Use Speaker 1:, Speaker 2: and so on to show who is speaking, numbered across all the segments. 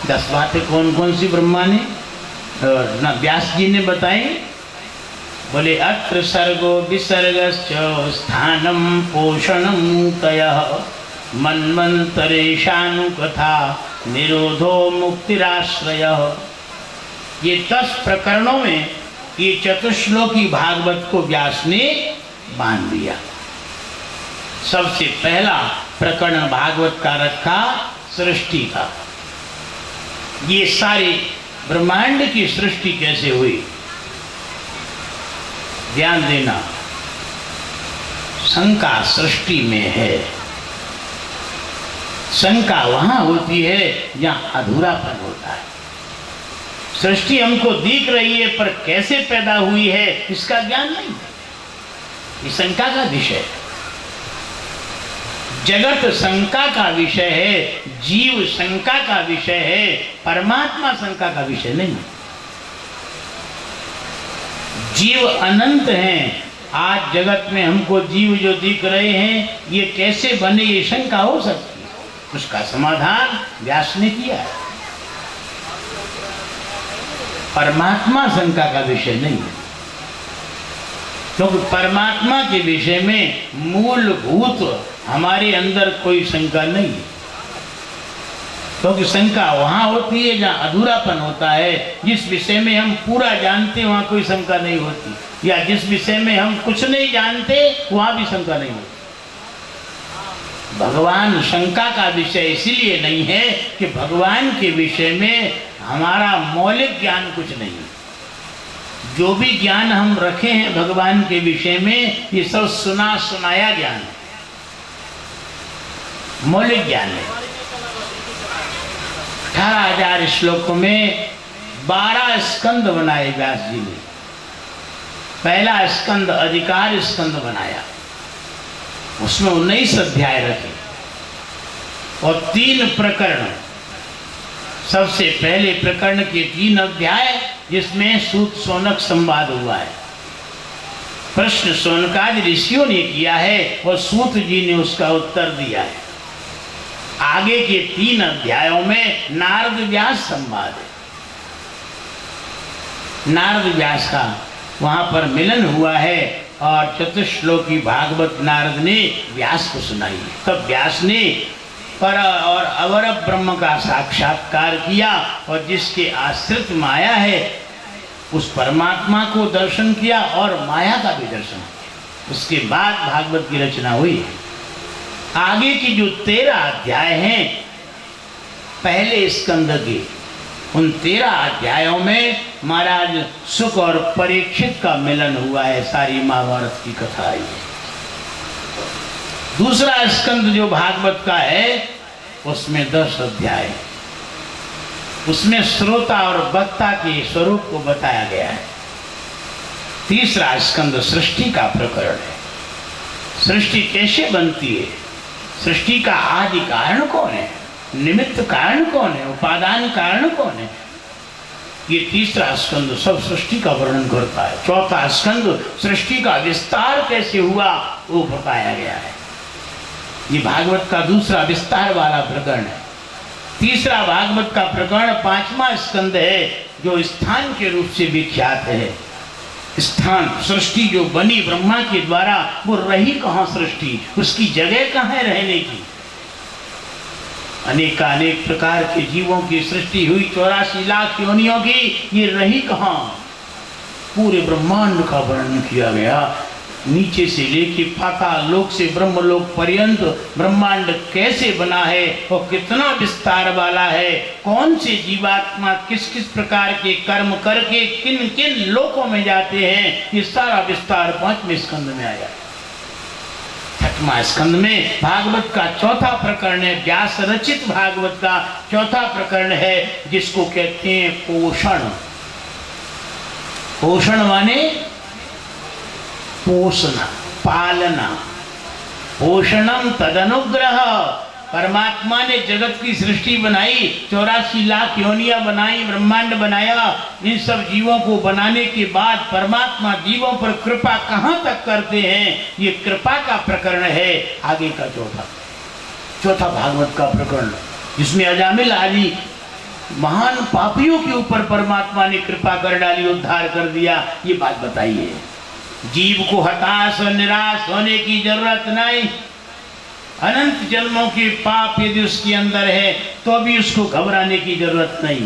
Speaker 1: 10 बातें कौन कौन सी ब्रह्मा ने ना व्यास जी ने बताई। बोले अत्र सर्गो विसर्गश्च स्थानम पोषणम तयः मन्वन्तरेशानुकथा निरोधो मुक्तिराश्रयः। ये 10 प्रकरणों में ये चतुश्लोकी भागवत को व्यास ने बांध दिया। सबसे पहला प्रकरण भागवत का रखा सृष्टि का। ये सारे ब्रह्मांड की सृष्टि कैसे हुई, ध्यान देना। शंका सृष्टि में है। शंका वहां होती है जहां अधूरापन होता है। सृष्टि हमको दिख रही है पर कैसे पैदा हुई है इसका ज्ञान नहीं है, ये शंका का विषय है। जगत शंका का विषय है, जीव शंका का विषय है, परमात्मा शंका का विषय नहीं है। जीव अनंत हैं। आज जगत में हमको जीव जो दिख रहे हैं ये कैसे बने, ये शंका हो सकती है। उसका समाधान व्यास ने किया है। परमात्मा शंका का विषय नहीं है, क्योंकि परमात्मा के विषय में मूलभूत हमारे अंदर कोई शंका नहीं है। क्योंकि शंका वहां होती है जहां अधूरापन होता है। जिस विषय में हम पूरा जानते वहां कोई शंका नहीं होती, या जिस विषय में हम कुछ नहीं जानते वहां भी शंका नहीं होती। भगवान शंका का विषय इसीलिए नहीं है कि भगवान के विषय में हमारा मौलिक ज्ञान कुछ नहीं है। जो भी ज्ञान हम रखे हैं भगवान के विषय में ये सब सुना सुनाया ज्ञान है, मौलिक ज्ञान है। 18,000 श्लोकों में 12 स्कंद बनाए व्यास जी ने। पहला स्कंद अधिकार स्कंद बनाया, उसमें 19 अध्याय रखे और 3 प्रकरण। सबसे पहले प्रकरण के 3 अध्याय जिसमें सूत सोनक संवाद हुआ है। प्रश्न सोनकादि ऋषियों ने किया है और सूत जी ने उसका उत्तर दिया है। आगे के 3 अध्यायों में नारद व्यास संवाद है। नारद व्यास का वहां पर मिलन हुआ है और चतुश्लोकी भागवत नारद ने व्यास को सुनाई। तब व्यास ने पर और अवर ब्रह्म का साक्षात्कार किया और जिसके आश्रित माया है उस परमात्मा को दर्शन किया और माया का भी दर्शन किया। उसके बाद भागवत की रचना हुई। आगे की जो 13 अध्याय हैं पहले स्कंद के, उन 13 अध्यायों में महाराज सुख और परीक्षित का मिलन हुआ है। सारी महाभारत की कथा आई है। दूसरा स्कंद जो भागवत का है उसमें 10 अध्याय, उसमें श्रोता और वक्ता के स्वरूप को बताया गया है। तीसरा स्कंद सृष्टि का प्रकरण है। सृष्टि कैसे बनती है, सृष्टि का आदि कारण कौन है, निमित्त कारण कौन है, उपादान कारण कौन है, ये तीसरा स्कंद सब सृष्टि का वर्णन करता है। चौथा स्कंद सृष्टि का विस्तार कैसे हुआ वो बताया गया है। ये भागवत का दूसरा विस्तार वाला प्रकरण है। तीसरा भागवत का प्रकरण 5वां स्कंद है जो स्थान के रूप से विख्यात है। स्थान सृष्टि जो बनी ब्रह्मा के द्वारा वो रही कहाँ सृष्टि, उसकी जगह कहाँ है रहने की। अनेक प्रकार के जीवों की सृष्टि हुई, 84 लाख योनियों की, ये रही कहाँ। पूरे ब्रह्मांड का वर्णन किया गया। नीचे से लेके पाताल लोक से ब्रह्मलोक पर्यंत ब्रह्मांड कैसे बना है और कितना विस्तार वाला है, कौन से जीवात्मा किस किस प्रकार के कर्म करके किन किन लोकों में जाते हैं, ये सारा विस्तार 5वें स्कंद में आया। 6वां स्कंद में भागवत का चौथा प्रकरण है, व्यास रचित भागवत का चौथा प्रकरण है, जिसको कहते हैं पोषण। पोषण माने पोषना, पालना। पोषणम तदनुग्रह। परमात्मा ने जगत की सृष्टि बनाई, 84 लाख योनियां बनाई, ब्रह्मांड बनाया। इन सब जीवों को बनाने के बाद परमात्मा जीवों पर कृपा कहां तक करते हैं, ये कृपा का प्रकरण है। आगे का चौथा भागवत का प्रकरण, जिसमें अजामिल आदि महान पापियों के ऊपर परमात्मा ने कृपा कर डाली, उद्धार कर दिया। ये बात बताइए। जीव को हताश और निराश होने की जरूरत नहीं। अनंत जन्मों के पाप यदि उसके अंदर है तो भी उसको घबराने की जरूरत नहीं।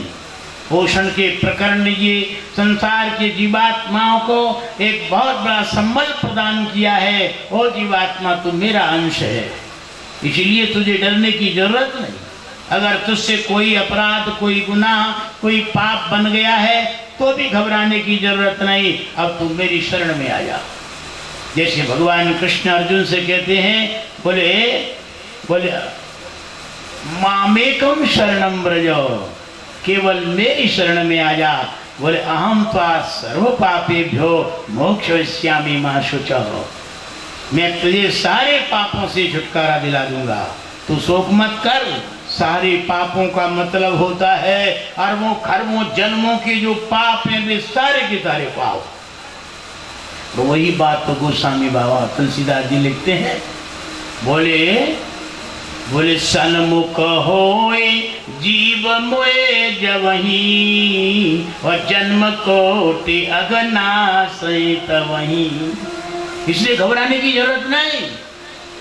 Speaker 1: पोषण के प्रकरण ने ये संसार के जीवात्माओं को एक बहुत बड़ा संबल प्रदान किया है। ओ जीवात्मा, तू मेरा अंश है, इसलिए तुझे डरने की जरूरत नहीं। अगर तुझसे कोई अपराध, कोई गुनाह, कोई पाप बन गया है तो भी घबराने की जरूरत नहीं। अब तू मेरी शरण में आ जा। जैसे भगवान कृष्ण अर्जुन से कहते हैं, बोले मामेकम शरणम व्रजो, केवल मेरी शरण में आ जा। बोले अहम त्वा सर्व पापेभ्यो मोक्षयिष्यामि मा शुचः, मैं तुझे सारे पापों से छुटकारा दिला दूंगा, तू शोक मत कर। सारे पापों का मतलब होता है अरबों खरबों जन्मों के जो पाप हैं वे सारे के सारे पाप। तो वही बात तो गोस्वामी बाबा तुलसीदास जी लिखते हैं। बोले सन्मुख होए जीव मोए जवही, और जन्म कोटि अगनाश तवही। इसलिए घबराने की जरूरत नहीं।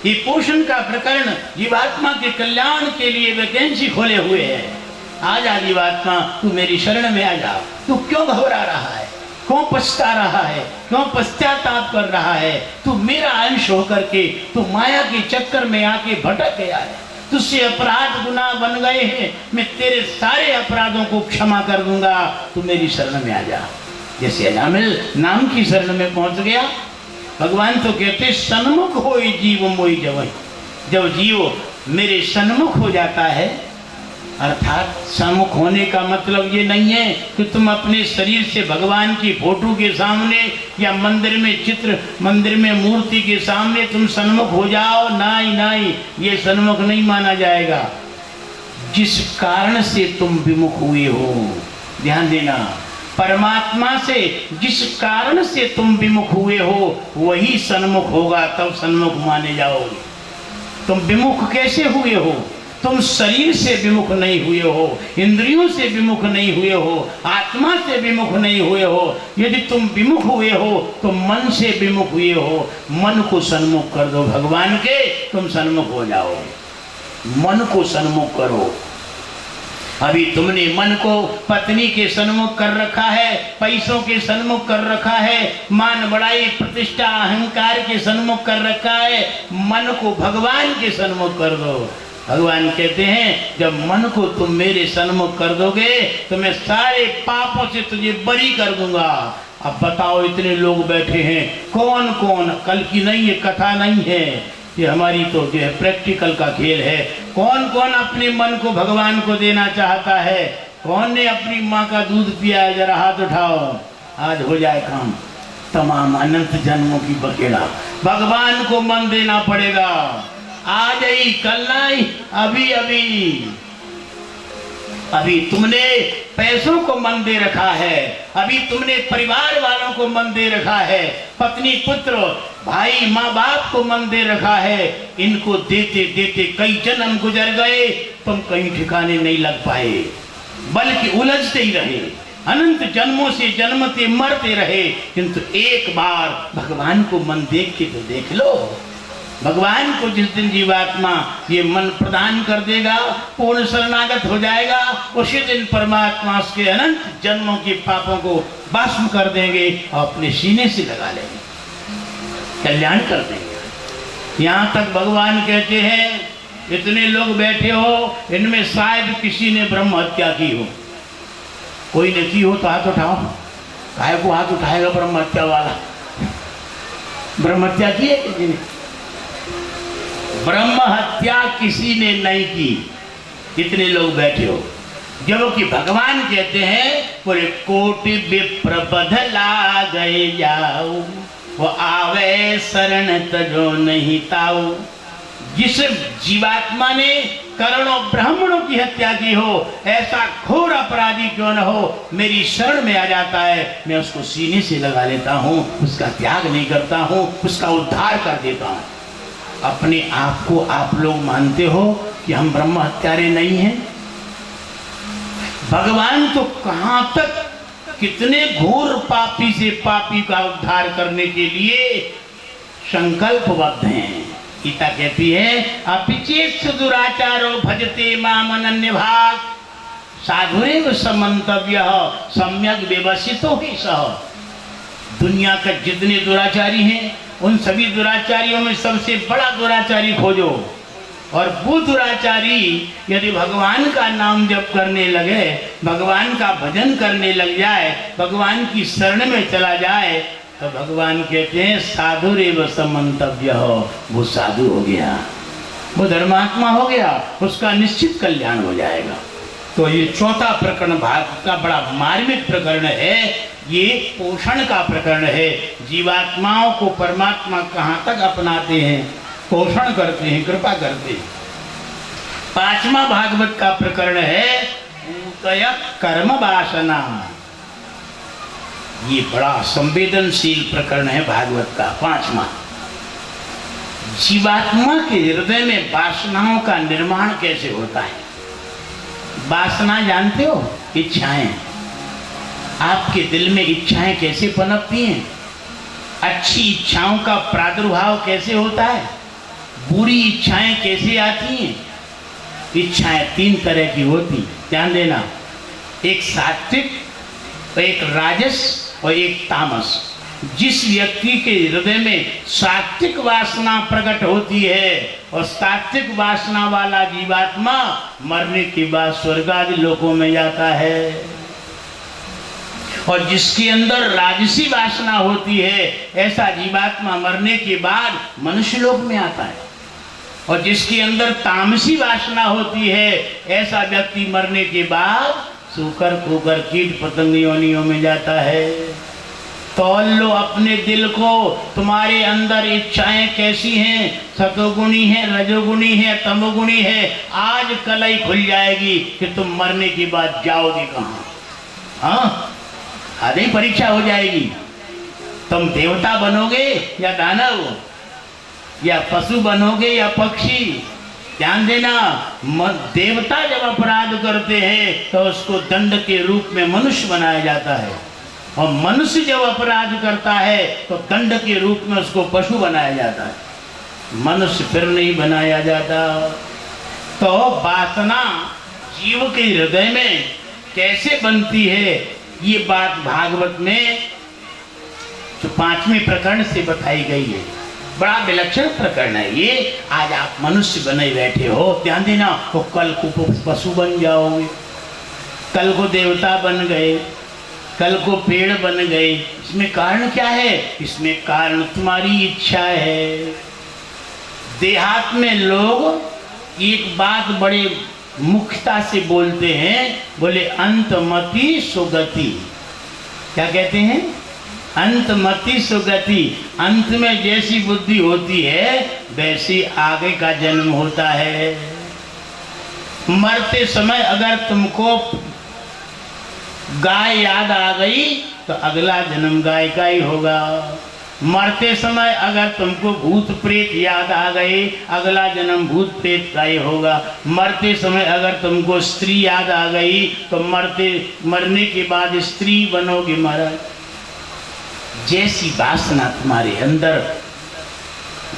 Speaker 1: ये पोषण का प्रकरण जीवात्मा के कल्याण के लिए वैकेंसी खोले हुए है। आ जा जीवात्मा, तू मेरी शरण में आ जा। तू क्यों घबरा रहा है, क्यों पछता रहा है, क्यों पश्चाताप कर रहा है? तू मेरा अंश होकर के तू माया के चक्कर में आके भटक गया है। तुझसे अपराध गुनाह बन गए हैं, मैं तेरे सारे अपराधों को क्षमा कर दूंगा, तू मेरी शरण में आ जा। जैसे अजामिल नाम की शरण में पहुंच गया। भगवान तो कहते सन्मुख हो जीव मोई जवई। जब जीव मेरे सन्मुख हो जाता है, अर्थात सन्मुख होने का मतलब ये नहीं है कि तुम अपने शरीर से भगवान की फोटो के सामने या मंदिर में चित्र, मंदिर में मूर्ति के सामने तुम सन्मुख हो जाओ। नहीं नहीं, ये सन्मुख नहीं माना जाएगा। जिस कारण से तुम विमुख हुए हो, ध्यान देना, परमात्मा से जिस कारण से तुम विमुख हुए हो वही सन्मुख होगा, तब सन्मुख माने जाओगे। तुम विमुख कैसे हुए हो? तुम शरीर से विमुख नहीं हुए हो, इंद्रियों से विमुख नहीं हुए हो, आत्मा से विमुख नहीं हुए हो। यदि तुम विमुख हुए हो तो मन से विमुख हुए हो। मन को सन्मुख कर दो भगवान के, तुम सन्मुख हो जाओ। मन को सन्मुख करो। अभी तुमने मन को पत्नी के सन्मुख कर रखा है, पैसों के सन्मुख कर रखा है, मान बड़ाई प्रतिष्ठा अहंकार के सन्मुख कर रखा है। मन को भगवान के सन्मुख कर दो। भगवान कहते हैं जब मन को तुम मेरे सन्मुख कर दोगे तो मैं सारे पापों से तुझे बरी कर दूंगा। अब बताओ, इतने लोग बैठे हैं, कौन कौन, कल की नहीं है, कथा नहीं है, ये हमारी तो जो है प्रैक्टिकल का खेल है। कौन कौन अपने मन को भगवान को देना चाहता है? कौन ने अपनी माँ का दूध पिया है? जरा हाथ उठाओ, आज हो जाए काम। तमाम अनंत जन्मों की बकेड़ा भगवान को मन देना पड़ेगा। आज ही, कल नहीं, अभी अभी। अभी तुमने पैसों को मन दे रखा है, अभी तुमने परिवार वालों को मन दे रखा है, पत्नी पुत्र भाई माँ बाप को मन दे रखा है। इनको देते देते कई जन्म गुजर गए, तुम कहीं ठिकाने नहीं लग पाए, बल्कि उलझते ही रहे। अनंत जन्मों से जन्मते मरते रहे। किंतु एक बार भगवान को मन देख के तो देख लो। भगवान को जिस दिन जीवात्मा ये मन प्रदान कर देगा, पूर्ण शरणागत हो जाएगा, उसी दिन परमात्मा उसके अनंत जन्मों के पापों को भस्म कर देंगे और अपने सीने से लगा लेंगे, कल्याण कर देंगे। यहाँ तक भगवान कहते हैं इतने लोग बैठे हो, इनमें शायद किसी ने ब्रह्म हत्या की हो। कोई ने की हो तो हाथ उठाओ। काहे को हाथ उठाएगा ब्रह्म हत्या वाला? ब्रह्म हत्या की है किसी ने? ब्रह्म हत्या किसी ने नहीं की। इतने लोग बैठे हो, जबकि भगवान कहते हैं बोले कोटि विप्र बदला गए जाओ, वो आवे शरण तजो नहीं ताऊ। जिस जीवात्मा ने करोड़ों ब्राह्मणों की हत्या की हो, ऐसा घोर अपराधी क्यों न हो, मेरी शरण में आ जाता है, मैं उसको सीने से लगा लेता हूँ, उसका त्याग नहीं करता हूँ, उसका उद्धार कर देता हूँ। अपने आप को आप लोग मानते हो कि हम ब्रह्म हत्यारे नहीं हैं? भगवान तो कहां तक कितने घोर पापी से पापी का उद्धार करने के लिए संकल्पबद्ध हैं। गीता कहती है अपिचेत दुराचारो भजते माम अनन्य भाग साधुरेव समन्तव्य सम्यक व्यवसितो ही सह। दुनिया का जितने दुराचारी हैं उन सभी दुराचारियों में सबसे बड़ा दुराचारी खोजो, और वो दुराचारी यदि भगवान का नाम जप करने लगे, भगवान का भजन करने लग जाए, भगवान की शरण में चला जाए, तो भगवान कहते हैं साधुरेव समन्तव्य हो, वो साधु हो गया, वो धर्मात्मा हो गया, उसका निश्चित कल्याण हो जाएगा। तो ये चौथा प्रकरण भागवत का बड़ा मार्मिक प्रकरण है। ये पोषण का प्रकरण है। जीवात्माओं को परमात्मा कहाँ तक अपनाते हैं, पोषण करते हैं, कृपा करते हैं। पांचवा भागवत का प्रकरण है ऊतय कर्म वासना। ये बड़ा संवेदनशील प्रकरण है भागवत का पांचवा। जीवात्मा के हृदय में वासनाओं का निर्माण कैसे होता है। वासना जानते हो, इच्छाएं। आपके दिल में इच्छाएं कैसे पनपती हैं, अच्छी इच्छाओं का प्रादुर्भाव कैसे होता है, बुरी इच्छाएं कैसे आती हैं। इच्छाएं तीन तरह की होती, ध्यान देना, एक सात्विक, एक राजस और एक तामस। जिस व्यक्ति के हृदय में सात्विक वासना प्रकट होती है और सात्विक वासना वाला जीवात्मा मरने के बाद स्वर्ग आदि लोकों में जाता है, और जिसके अंदर राजसी वासना होती है ऐसा जीवात्मा मरने के बाद मनुष्य लोक में आता है, और जिसके अंदर तामसी वासना होती है ऐसा व्यक्ति मरने के बाद सूकर कुकर कीट पतंग योनियों में जाता है। तौल लो अपने दिल को, तुम्हारे अंदर इच्छाएं कैसी हैं, सतोगुणी है, रजोगुणी है, तमोगुणी है। आज कल ही खुल जाएगी कि तुम मरने के बाद जाओगे कहाँ। हाँ, आधी परीक्षा हो जाएगी। तुम देवता बनोगे या दानव, या पशु बनोगे या पक्षी। ध्यान देना, देवता जब अपराध करते हैं तो उसको दंड के रूप में मनुष्य बनाया जाता है, और मनुष्य जब अपराध करता है तो दंड के रूप में उसको पशु बनाया जाता है, मनुष्य फिर नहीं बनाया जाता। तो वासना जीव के हृदय में कैसे बनती है, ये बात भागवत में जो पांचवें प्रकरण से बताई गई है। बड़ा विलक्षण प्रकरण है ये। आज आप मनुष्य बने बैठे हो, ध्यान देना, तो कल को पशु बन जाओगे, कल को देवता बन गए, कल को पेड़ बन गए। इसमें कारण क्या है? इसमें कारण तुम्हारी इच्छा है। देहात में लोग एक बात बड़े मुख्यता से बोलते हैं, बोले अंतमति सुगति। क्या कहते हैं? अंतमति सुगति। अंत में जैसी बुद्धि होती है वैसी आगे का जन्म होता है। मरते समय अगर तुमको गाय याद आ गई तो अगला जन्म गाय का ही होगा। मरते समय अगर तुमको भूत प्रेत याद आ गए, अगला जन्म भूत प्रेत का ही होगा। मरते समय अगर तुमको स्त्री याद आ गई तो मरने के बाद स्त्री बनोगे महाराज। जैसी वासना तुम्हारे अंदर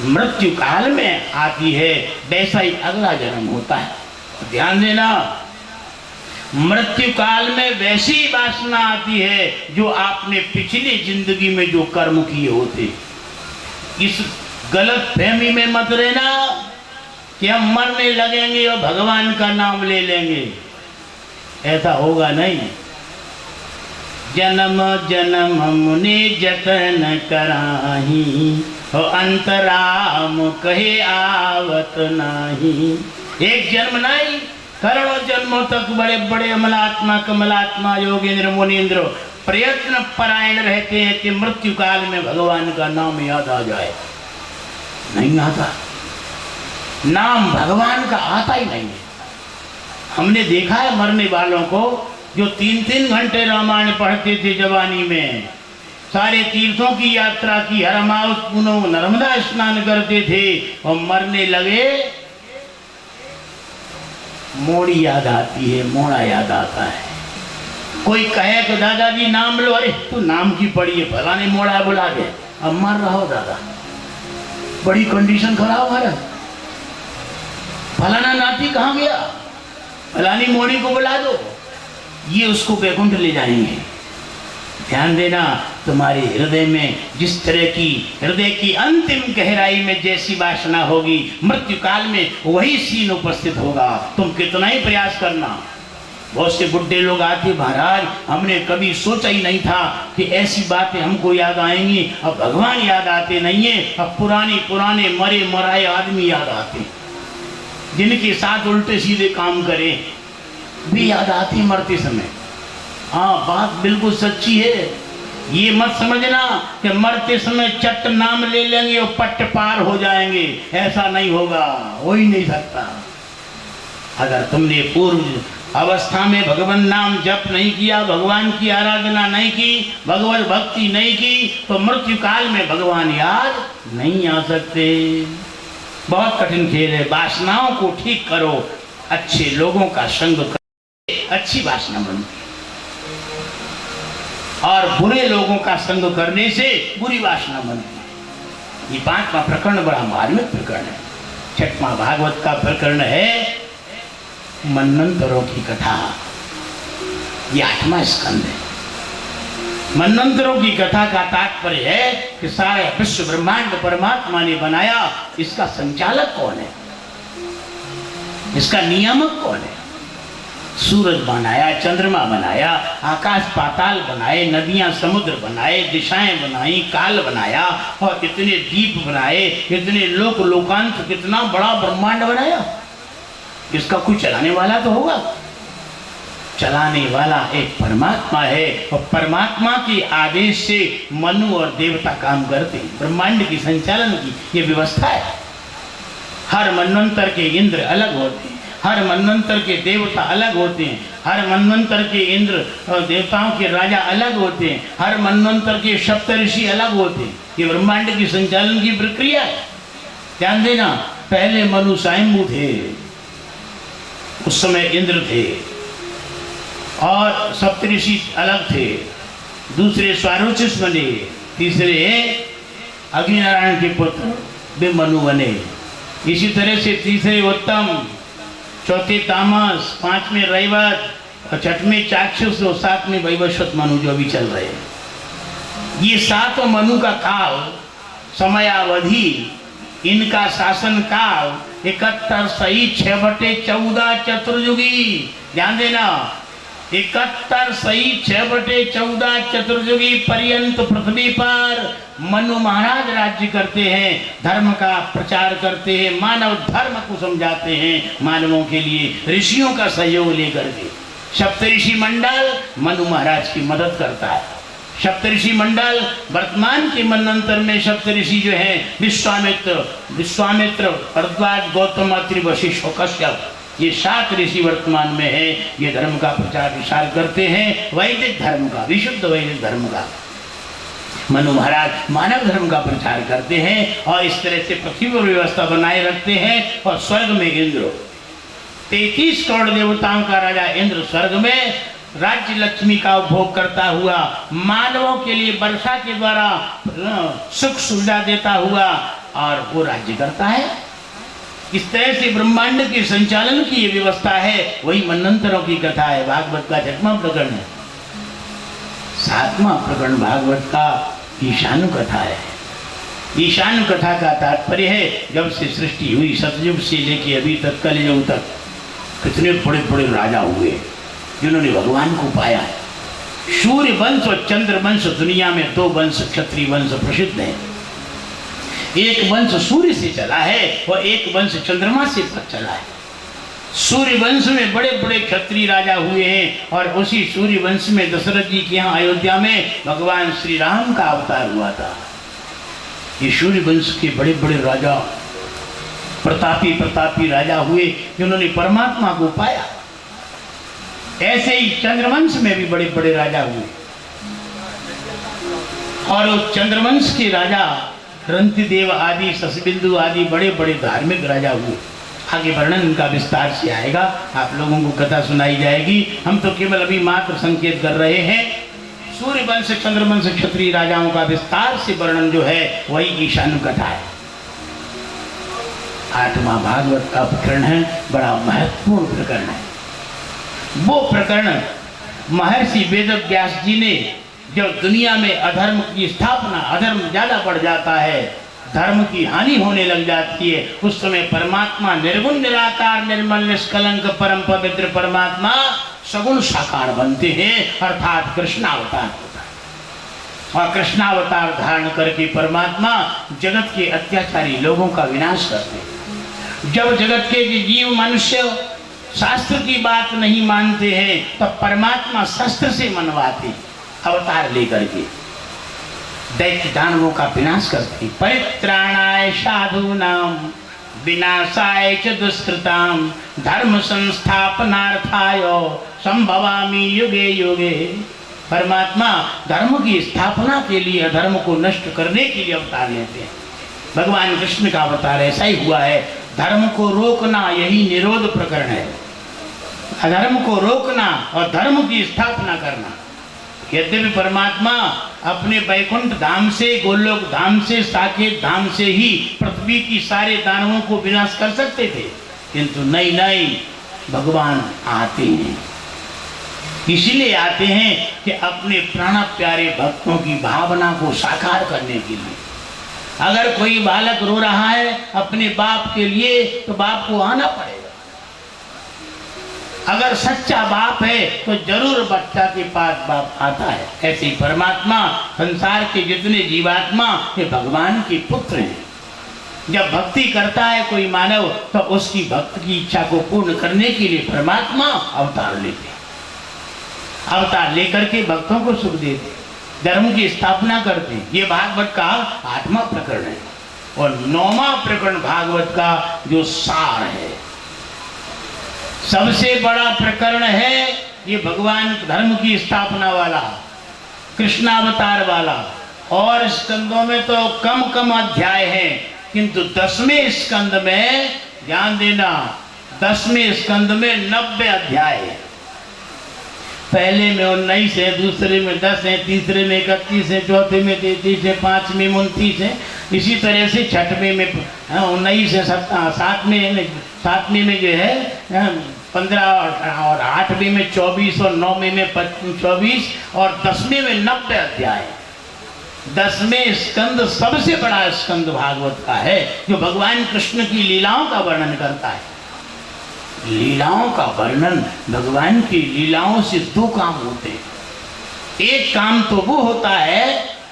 Speaker 1: मृत्यु काल में आती है वैसा ही अगला जन्म होता है। ध्यान देना, मृत्यु काल में वैसी वासना आती है जो आपने पिछली जिंदगी में जो कर्म किए होते। इस गलत फहमी में मत रहना कि हम मरने लगेंगे और भगवान का नाम ले लेंगे, ऐसा होगा नहीं। जन्म जन्म मुनि जतन कराही, हो अंतराम कहे आवत नाही। एक जन्म नहीं, करोड़ों जन्मों तक बड़े बड़े अमलात्मा कमलात्मा योगेंद्र मुनीन्द्र प्रयत्न परायण रहते हैं कि मृत्यु काल में भगवान का नाम याद आ जाए। नहीं आता, नाम भगवान का आता ही नहीं है। हमने देखा है मरने वालों को जो 3-3 घंटे रामायण पढ़ते थे जवानी में, सारे तीर्थों की यात्रा की, हर अमावस पुनः नर्मदा स्नान करते थे, और मरने लगे मोड़ी याद आती है, मोड़ा याद आता है। कोई कहे तो दादाजी नाम लो, अरे तू नाम की पड़ी है, फलाने मोड़ा बुला दे, अब मर रहा हो दादा, बड़ी कंडीशन खराब हमारा, फलाना नाती कहाँ गया, फलानी मोड़ी को बुला दो, ये उसको बैकुंठ ले जाएंगे। ध्यान देना, तुम्हारे हृदय में जिस तरह की हृदय की अंतिम गहराई में जैसी वासना होगी, मृत्यु काल में वही सीन उपस्थित होगा। तुम कितना ही प्रयास करना। बहुत से बुढ़े लोग आते, महाराज हमने कभी सोचा ही नहीं था कि ऐसी बातें हमको याद आएंगी, अब भगवान याद आते नहीं है, अब पुराने मरे मराए आदमी याद आते, जिनके साथ उल्टे सीधे काम करे भी याद आती मरते समय। हाँ, बात बिल्कुल सच्ची है। ये मत समझना कि मरते समय चट नाम ले लेंगे और पट्ट पार हो जाएंगे, ऐसा नहीं होगा, हो ही नहीं सकता। अगर तुमने पूर्व अवस्था में भगवान नाम जप नहीं किया, भगवान की आराधना नहीं की, भगवत भक्ति नहीं की, तो मृत्यु काल में भगवान याद नहीं आ सकते। बहुत कठिन खेल है। वासनाओं को ठीक करो, अच्छे लोगों का संग करो, अच्छी वासना बनती, और बुरे लोगों का संग करने से बुरी वासना बनती। ये 5वां प्रकरण बड़ा मार्मिक प्रकरण है। 6वां भागवत का प्रकरण है मनवंतरों की कथा। ये 8वां स्कंद है। मनवंतरों की कथा का तात्पर्य है कि सारे विश्व ब्रह्मांड परमात्मा ने बनाया, इसका संचालक कौन है, इसका नियामक कौन है। सूरज बनाया, चंद्रमा बनाया, आकाश पाताल बनाए, नदियां समुद्र बनाए, दिशाएं बनाई, काल बनाया, और इतने दीप बनाए, इतने लोक लोकांत, कितना बड़ा ब्रह्मांड बनाया। इसका कोई चलाने वाला तो होगा। चलाने वाला एक परमात्मा है, और परमात्मा के आदेश से मनु और देवता काम करते हैं। ब्रह्मांड की संचालन की ये व्यवस्था है। हर मनवंतर के इंद्र अलग होते हैं, हर मनवंतर के देवता अलग होते हैं, हर मनवंतर के इंद्र और देवताओं के राजा अलग होते हैं, हर मनवंतर के सप्तऋषि अलग होते हैं। ये ब्रह्मांड की संचालन की प्रक्रिया है। ध्यान देना, पहले मनु स्वयंभू थे, उस समय इंद्र थे, और सप्तऋषि अलग थे, दूसरे स्वारोचिष बने, तीसरे अग्निनारायण के पुत्र वे मनु बने। इसी तरह से तीसरे उत्तम, चौथे तामस, 5वें रैवत, और 6वें चाक्षुष, और 7वें वैवस्वत मनु जो अभी चल रहे हैं। ये 7 मनु का काल, समयावधि, इनका शासन काल 71 सही 6/14 चतुर्युगी। ध्यान देना, 71 सही 6/14 चतुर्युगी पर्यंत पृथ्वी पर मनु महाराज राज्य करते हैं, धर्म का प्रचार करते हैं, मानव धर्म को समझाते हैं, मानवों के लिए ऋषियों का सहयोग लेकर के। सप्तऋषि मंडल मनु महाराज की मदद करता है। सप्तऋषि मंडल वर्तमान के मनवंतर में सप्तऋषि जो हैं, विश्वामित्र, भरद्वाज, गौतम, अत्रि, वशिष्ठ, कश्यप, ये 7 ऋषि वर्तमान में है। ये धर्म का प्रचार प्रसार करते हैं, वैदिक धर्म का, विशुद्ध वैदिक धर्म का। मनु महाराज मानव धर्म का प्रचार करते हैं, और इस तरह से पृथ्वी पर व्यवस्था बनाए रखते हैं। और स्वर्ग में इंद्र, 33 करोड़ देवताओं का राजा इंद्र स्वर्ग में राज्य लक्ष्मी का उपभोग करता हुआ, मानवों के लिए वर्षा के द्वारा सुख सुविधा देता हुआ, और वो राज्य करता है। इस तरह से ब्रह्मांड के संचालन की ये व्यवस्था है। वही मनवंतरों की कथा है। भागवत का 6वां प्रकरण है। 7वां प्रकरण भागवत का ईशानु कथा है। ईशानु कथा का तात्पर्य है, जब से सृष्टि हुई, सतयुग से लेके अभी तक, कलयुग तक, कितने बड़े बड़े राजा हुए जिन्होंने भगवान को पाया है। सूर्य वंश और चंद्र वंश, दुनिया में 2 वंश क्षत्रिय वंश प्रसिद्ध है। एक वंश सूर्य से चला है और एक वंश चंद्रमा से चला है। सूर्य वंश में बड़े बड़े क्षत्रिय राजा हुए हैं, और उसी सूर्य वंश में दशरथ जी के यहाँ अयोध्या में भगवान श्री राम का अवतार हुआ था। ये सूर्य वंश के बड़े बड़े राजा, प्रतापी राजा हुए जिन्होंने परमात्मा को पाया। ऐसे ही चंद्रवंश में भी बड़े बड़े राजा हुए, और उस चंद्रवंश के राजा रंतिदेव आदि, शशबिंदु आदि बड़े बड़े धार्मिक राजा हुए। आगे वर्णन इनका विस्तार से आएगा, आप लोगों को कथा सुनाई जाएगी। हम तो केवल अभी मात्र संकेत कर रहे हैं। सूर्य वंश चंद्रवंश क्षत्रिय राजाओं का विस्तार से वर्णन जो है वही ईशानु कथा है। 8वां भागवत का प्रकरण है, बड़ा महत्वपूर्ण प्रकरण है। वो प्रकरण महर्षि वेदव्यास जी ने जब दुनिया में अधर्म की स्थापना, अधर्म ज्यादा बढ़ जाता है, धर्म की हानि होने लग जाती है, उस समय परमात्मा निर्गुण निराकार निर्मल निष्कलंक परम पवित्र परमात्मा सगुण साकार बनते हैं, अर्थात कृष्णावतार होता है। और कृष्णावतार धारण करके परमात्मा जगत के अत्याचारी लोगों का विनाश करते हैं। जब जगत के जीव मनुष्य शास्त्र की बात नहीं मानते हैं तब परमात्मा शस्त्र से मनवाते, अवतार लेकर के दैत्य दानवों का विनाश करते। परित्राणाय साधूनां विनाशाय च दुष्कृतां धर्म संस्थापनार्थाय संभवामि युगे युगे। परमात्मा धर्म की स्थापना के लिए अधर्म को नष्ट करने के लिए अवतार लेते हैं। भगवान कृष्ण का अवतार ऐसा ही हुआ है। धर्म को रोकना यही निरोध प्रकरण है, अधर्म को रोकना और धर्म की स्थापना करना। यद्यपि परमात्मा अपने वैकुंठ धाम से, गोलोक धाम से, साकेत धाम से ही पृथ्वी की सारे दानवों को विनाश कर सकते थे, किंतु नहीं, भगवान आते हैं। इसलिए आते हैं कि अपने प्राण प्यारे भक्तों की भावना को साकार करने के लिए। अगर कोई बालक रो रहा है अपने बाप के लिए तो बाप को आना पड़ेगा। अगर सच्चा बाप है तो जरूर बच्चा के पास बाप आता है। ऐसे ही परमात्मा संसार के जितने जीवात्मा ये भगवान के पुत्र हैं। जब भक्ति करता है कोई मानव तो उसकी भक्त की इच्छा को पूर्ण करने के लिए परमात्मा अवतार लेते हैं। अवतार लेकर के भक्तों को सुख देते, धर्म की स्थापना करते हैं। ये भागवत का 8वां प्रकरण है। और 9वां प्रकरण भागवत का जो सार है, सबसे बड़ा प्रकरण है ये भगवान धर्म की स्थापना वाला, कृष्णावतार वाला। और स्कंदों में तो कम अध्याय हैं, किंतु 10वें स्कंद में ध्यान देना, 10वें स्कंद में 90 अध्याय है। पहले में 19 है, दूसरे में 10 है, तीसरे में 31 है, चौथे में 33 है, 5वें में 29 है। इसी तरह से 6वें में 19 है, 7वें में जो है 15 और 8वें में 24 और 9वें में 24 और 10वें में 90 अध्याय। 10वें स्कंद सबसे बड़ा स्कंद भागवत का है, जो भगवान कृष्ण की लीलाओं का वर्णन करता है। लीलाओं का वर्णन, भगवान की लीलाओं से 2 काम होते हैं। एक काम तो वो होता है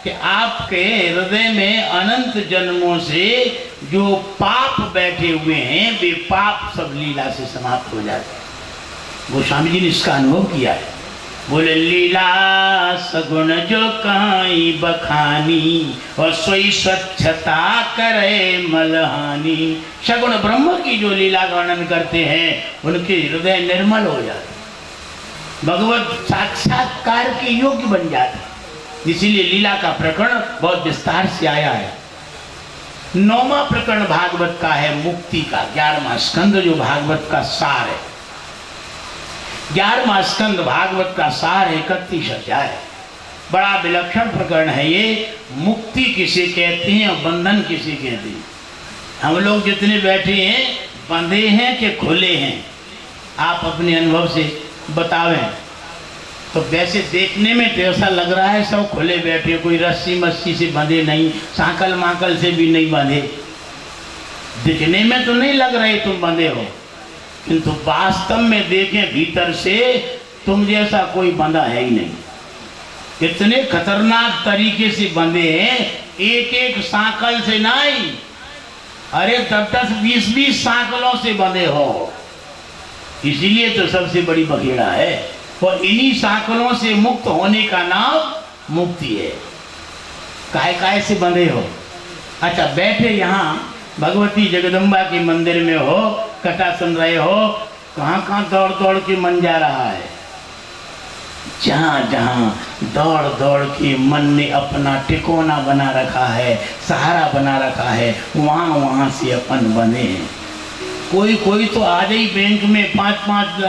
Speaker 1: कि आपके हृदय में अनंत जन्मों से जो पाप बैठे हुए हैं वे पाप सब लीला से समाप्त हो जाते हैं। गोस्वामी जी ने इसका अनुभव किया है। बोले लीला सगुण जो काई बखानी और सोई स्वच्छता करे मलहानी। सगुण ब्रह्म की जो लीला का वर्णन करते हैं उनके हृदय निर्मल हो जाते, भगवत साक्षात्कार के योग्य बन जाते। इसीलिए लीला का प्रकरण बहुत विस्तार से आया है। 9वां प्रकरण भागवत का है मुक्ति का, 11वां स्कंद जो भागवत का सार है। 11वां स्कंद भागवत का सार है, 31 अध्याय। बड़ा विलक्षण प्रकरण है ये। मुक्ति किसे कहते हैं और बंधन किसे कहते हैं? हम लोग जितने बैठे हैं बंधे हैं कि खुले हैं? आप अपने अनुभव से बतावें। तो वैसे देखने में तो ऐसा लग रहा है सब खुले बैठे, कोई रस्सी मस्सी से बंधे नहीं, सांकल माकल से भी नहीं बंधे। दिखने में तो नहीं लग रहे तुम बंधे हो, किंतु वास्तव में देखें भीतर से तुम जैसा कोई बंधा है ही नहीं। इतने खतरनाक तरीके से बंधे हैं, एक एक सांकल से नहीं, अरे 10-10, 20-20 सांकलों से बंधे हो। इसीलिए तो सबसे बड़ी बखेड़ा है। और इन्हीं सांकलों से मुक्त होने का नाम मुक्ति है। काय से बंधे हो? अच्छा, बैठे यहाँ भगवती जगदम्बा के मंदिर में हो, कथा सुन रहे हो, कहाँ दौड़ दौड़ के मन जा रहा है। जहाँ जहाँ दौड़ दौड़ के मन ने अपना टिकोना बना रखा है, सहारा बना रखा है, वहाँ वहाँ से अपन बने हैं। कोई कोई तो आज ही बैंक में 5-5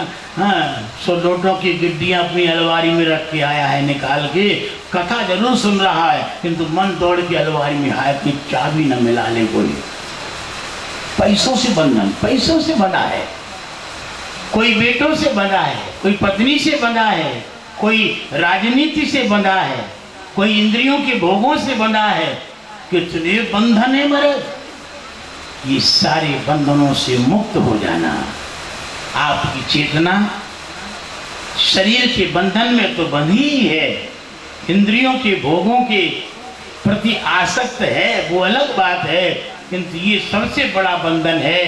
Speaker 1: 100 नोटों की गिड्डियां अपनी अलमारी में रख के आया है, निकाल के कथा जरूर सुन रहा है, किंतु मन तोड़ के अलमारी में है कि चाबी न मिला ले कोई। पैसों से बंधन, पैसों से बंधा है, कोई बेटों से बंधा है, कोई पत्नी से बंधा है, कोई राजनीति से बंधा है, कोई इंद्रियों के भोगों से बंधा है। कितने बंधन है महाराज। ये सारे बंधनों से मुक्त हो जाना, आपकी चेतना शरीर के बंधन में तो बंधी ही है, इंद्रियों के भोगों के प्रति आसक्त है, वो अलग बात है, किंतु ये सबसे बड़ा बंधन है।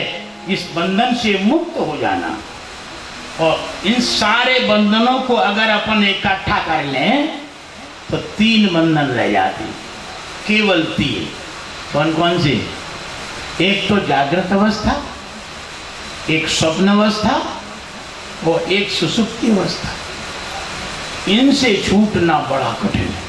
Speaker 1: इस बंधन से मुक्त हो जाना, और इन सारे बंधनों को अगर अपन इकट्ठा कर लें तो 3 बंधन रह जाते, केवल 3। कौन कौन से? एक तो जागृत अवस्था, एक स्वप्न अवस्था और एक सुषुप्ति अवस्था। इनसे छूटना बड़ा कठिन है।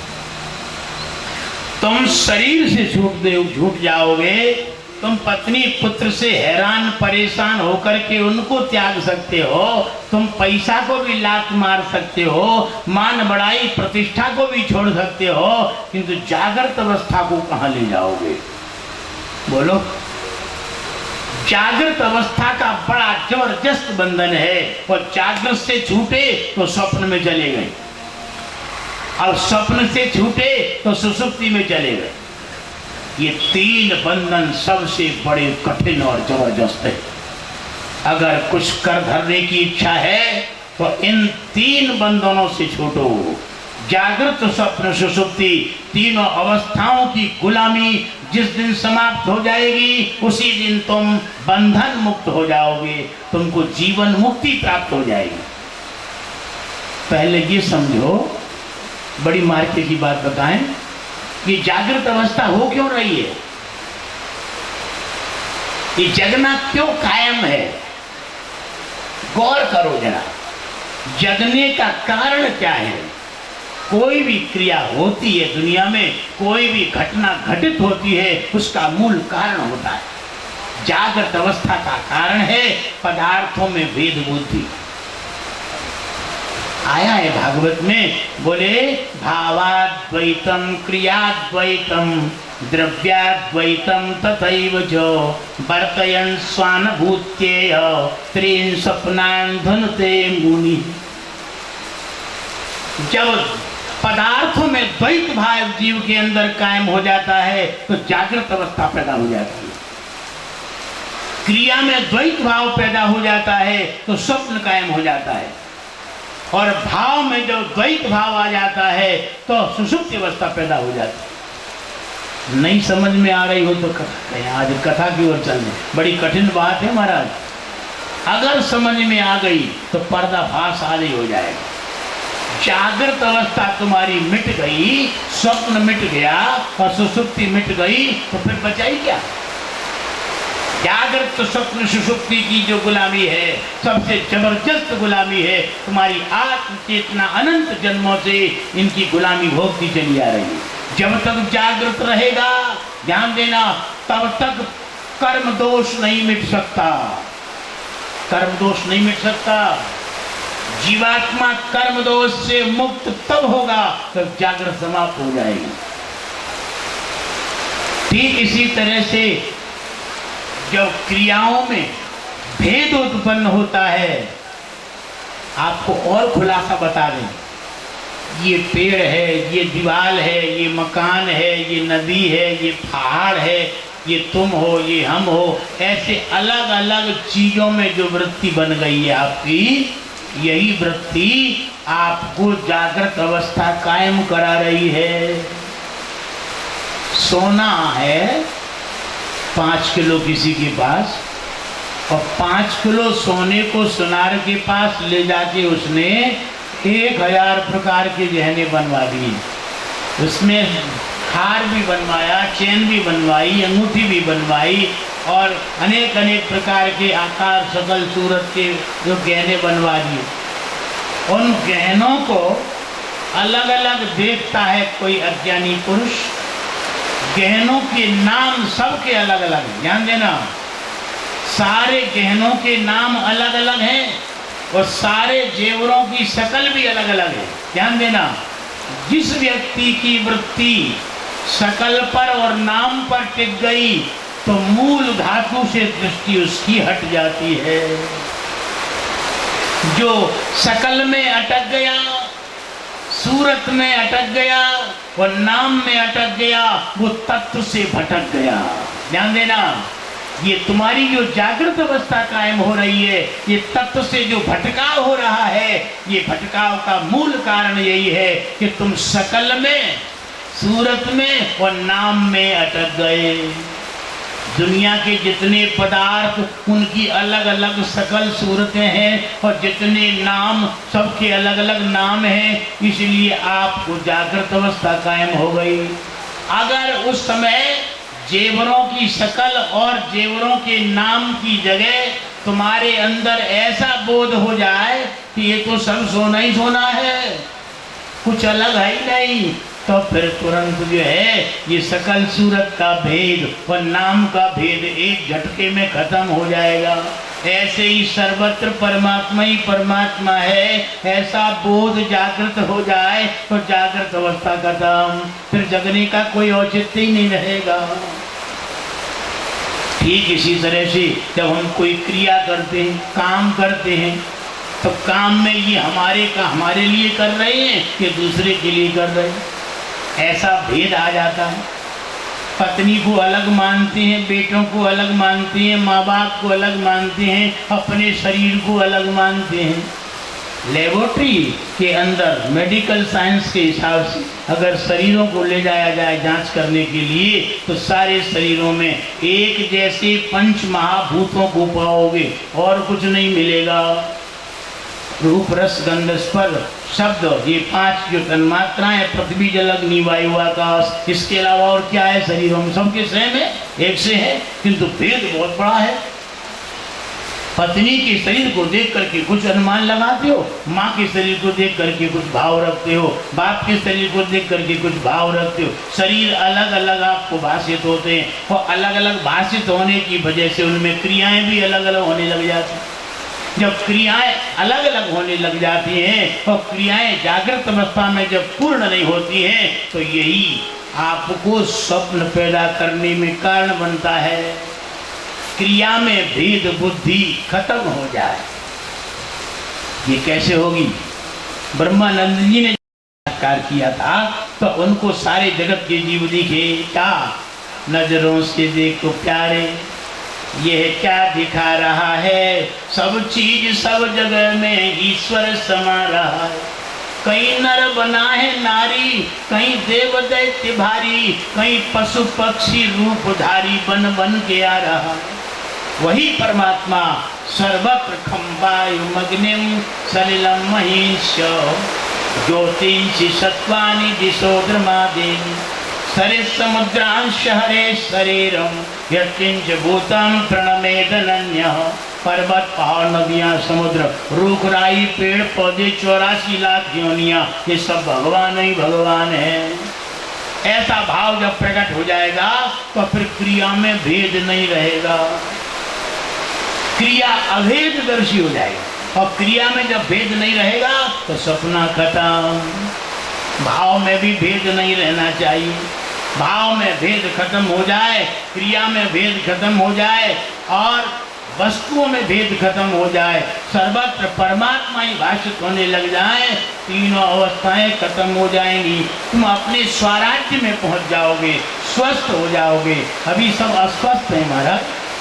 Speaker 1: तुम शरीर से छूट जाओगे, तुम पत्नी पुत्र से हैरान परेशान होकर के उनको त्याग सकते हो, तुम पैसा को भी लात मार सकते हो, मान बड़ाई प्रतिष्ठा को भी छोड़ सकते हो, किंतु जागृत अवस्था को कहां ले जाओगे? बोलो। जागृत अवस्था का बड़ा जबरदस्त बंधन है, और जागृत से छूटे तो स्वप्न में चले गए, और स्वप्न से छूटे तो सुषुप्ति में चले गए। ये 3 बंधन सबसे बड़े कठिन और जबरदस्त है। अगर कुछ कर धरने की इच्छा है तो इन 3 बंधनों से छूटो। जागृत स्वप्न सुषुप्ति तीनों अवस्थाओं की गुलामी जिस दिन समाप्त हो जाएगी, उसी दिन तुम बंधन मुक्त हो जाओगे, तुमको जीवन मुक्ति प्राप्त हो जाएगी। पहले ये समझो, बड़ी मार्के की बात बताएं, ये जागृत अवस्था हो क्यों रही है? ये जगना क्यों कायम है? गौर करो जरा, जगने का कारण क्या है? कोई भी क्रिया होती है दुनिया में, कोई भी घटना घटित होती है, उसका मूल कारण होता है। जागृत अवस्था का कारण है पदार्थों में भेद बुद्धि। आया है भागवत में, बोले भावाद्वैतम क्रियाद्वैतम द्रव्याद्वैतम तथैव च वर्तयन् स्वानुभूत्येय त्रीन् स्वप्नान् धनुते मुनि। जब पदार्थों में द्वैत भाव जीव के अंदर कायम हो जाता है तो जागृत अवस्था पैदा हो जाती है, क्रिया में द्वैत भाव पैदा हो जाता है तो स्वप्न कायम हो जाता है, और भाव में जब द्वैत भाव आ जाता है तो सुषुप्ति अवस्था पैदा हो जाती है। नहीं समझ में आ रही हो तो कथा कहें, आज कथा की ओर चलने। बड़ी कठिन बात है महाराज, अगर समझ में आ गई तो पर्दाफाश आज ही हो जाएगा। जागृत अवस्था तुम्हारी मिट गई, स्वप्न मिट गया और सुषुप्ति मिट गई, तो फिर बचाई क्या? जागृत स्वप्न सुषुप्ति की जो गुलामी है, सबसे जबरदस्त गुलामी है। तुम्हारी आत्म चेतना अनंत जन्मों से इनकी गुलामी भोगती चली आ रही है। जब तक जागृत रहेगा, ध्यान देना, तब तक कर्म दोष नहीं मिट सकता। कर्म दोष नहीं मिट सकता। जीवात्मा कर्म दोष से मुक्त तब होगा जब जागृत समाप्त हो जाएगी। ठीक इसी तरह से जब क्रियाओं में भेद उत्पन्न होता है, आपको और खुलासा बता दें, ये पेड़ है, ये दीवार है, ये मकान है, ये नदी है, ये पहाड़ है, ये तुम हो, ये हम हो, ऐसे अलग अलग चीजों में जो वृत्ति बन गई है आपकी, यही वृत्ति आपको जागृत अवस्था कायम करा रही है। सोना है 5 किलो किसी के पास, और 5 किलो सोने को सुनार के पास ले जाके उसने 1000 प्रकार के गहने बनवा दिए। उसमें हार भी बनवाया, चेन भी बनवाई, अंगूठी भी बनवाई, और अनेक अनेक प्रकार के आकार शकल सूरत के जो गहने बनवा दिए। उन गहनों को अलग अलग देखता है कोई अज्ञानी पुरुष, गहनों के नाम सबके अलग अलग, ध्यान देना, सारे गहनों के नाम अलग अलग हैं और सारे जेवरों की शक्ल भी अलग अलग है। ध्यान देना, जिस व्यक्ति की वृत्ति शकल पर और नाम पर टिक गई तो मूल धातु से दृष्टि उसकी हट जाती है। जो शकल में अटक गया, सूरत में अटक गया और नाम में अटक गया, वो तत्व से भटक गया। ध्यान देना, ये तुम्हारी जो जागृत अवस्था कायम हो रही है, ये तत्व से जो भटकाव हो रहा है, ये भटकाव का मूल कारण यही है कि तुम शकल में, सूरत में और नाम में अटक गए। दुनिया के जितने पदार्थ उनकी अलग अलग शकल सूरतें हैं और जितने नाम सबके अलग अलग नाम हैं, इसलिए आपको जागृत अवस्था कायम हो गई। अगर उस समय जेवरों की शक्ल और जेवरों के नाम की जगह तुम्हारे अंदर ऐसा बोध हो जाए कि ये तो सब सोना ही सोना है, कुछ अलग है ही नहीं, तो फिर तुरंत जो है ये सकल सूरत का भेद और नाम का भेद एक झटके में खत्म हो जाएगा। ऐसे ही सर्वत्र परमात्मा ही परमात्मा है, ऐसा बोध जागृत हो जाए तो जागृत अवस्था खत्म, फिर जगने का कोई औचित्य ही नहीं रहेगा। ठीक इसी तरह से जब हम कोई क्रिया करते हैं, काम करते हैं, तो काम में ये हमारे लिए कर रहे हैं कि दूसरे के लिए कर रहे हैं, ऐसा भेद आ जाता है। पत्नी को अलग मानते हैं, बेटों को अलग मानते हैं, माँ बाप को अलग मानते हैं, अपने शरीर को अलग मानते हैं। लेबोरेटरी के अंदर मेडिकल साइंस के हिसाब से अगर शरीरों को ले जाया जाए जांच करने के लिए, तो सारे शरीरों में एक जैसे पंच महाभूतों को पाओगे और कुछ नहीं मिलेगा। रूप रस गंध स्पर्श शब्द, ये 5 जो तन्मात्राएं, पृथ्वी जल अग्नि वायु आकाश, इसके अलावा और क्या है शरीरों में? सबके सेम है, एक से है, किंतु भेद बहुत बड़ा है। पत्नी के शरीर को देख करके कुछ अनुमान लगाते हो, माँ के शरीर को देख करके कुछ भाव रखते हो, बाप के शरीर को देख करके कुछ भाव रखते हो। शरीर अलग अलग आपको भाषित होते हैं और अलग अलग भाषित होने की वजह से उनमें क्रियाएं भी अलग अलग होने लग जाती हैं। जब क्रियाएं अलग अलग होने लग जाती हैं और क्रियाएं जागृत अवस्था में जब पूर्ण नहीं होती हैं, तो यही आपको स्वप्न पैदा करने में कारण बनता है। क्रिया में भेद बुद्धि खत्म हो जाए, ये कैसे होगी? ब्रह्मानंद जी ने साक्षात्कार किया था तो उनको सारे जगत के जीव दिखे, क्या नजरों से देखो प्यारे, यह क्या दिखा रहा है? सब चीज सब जगह में ईश्वर समा रहा है। कहीं नर बना है नारी, कहीं देव दैत्य भारी, कहीं पशु पक्षी रूपधारी बन बन के आ रहा है। वही परमात्मा सर्वत्र खम्बायुमग्निम सलिलम महिष ज्योतिषि सत्वानि दिशो द्रमादेनि सरे समुद्रांश हरे शरीरम यत्किंच भूतम प्रणमेदनन्यः। पर्वत पहाड़ नदियाँ समुद्र रूख राई पेड़ पौधे 84 लाख योनियाँ, ये सब भगवान ही भगवान है। ऐसा भाव जब प्रकट हो जाएगा तो फिर क्रिया में भेद नहीं रहेगा, क्रिया अभेददर्शी हो जाएगी। और क्रिया में जब भेद नहीं रहेगा तो सपना खत्म। भाव में भी भेद नहीं रहना चाहिए, भाव में भेद खत्म हो जाए, क्रिया में भेद खत्म हो जाए और वस्तुओं में भेद खत्म हो जाए, सर्वत्र परमात्मा ही भाषित होने लग जाए, तीनों अवस्थाएं खत्म हो जाएंगी। तुम अपने स्वराज्य में पहुंच जाओगे, स्वस्थ हो जाओगे। अभी सब अस्वस्थ हैं महाराज।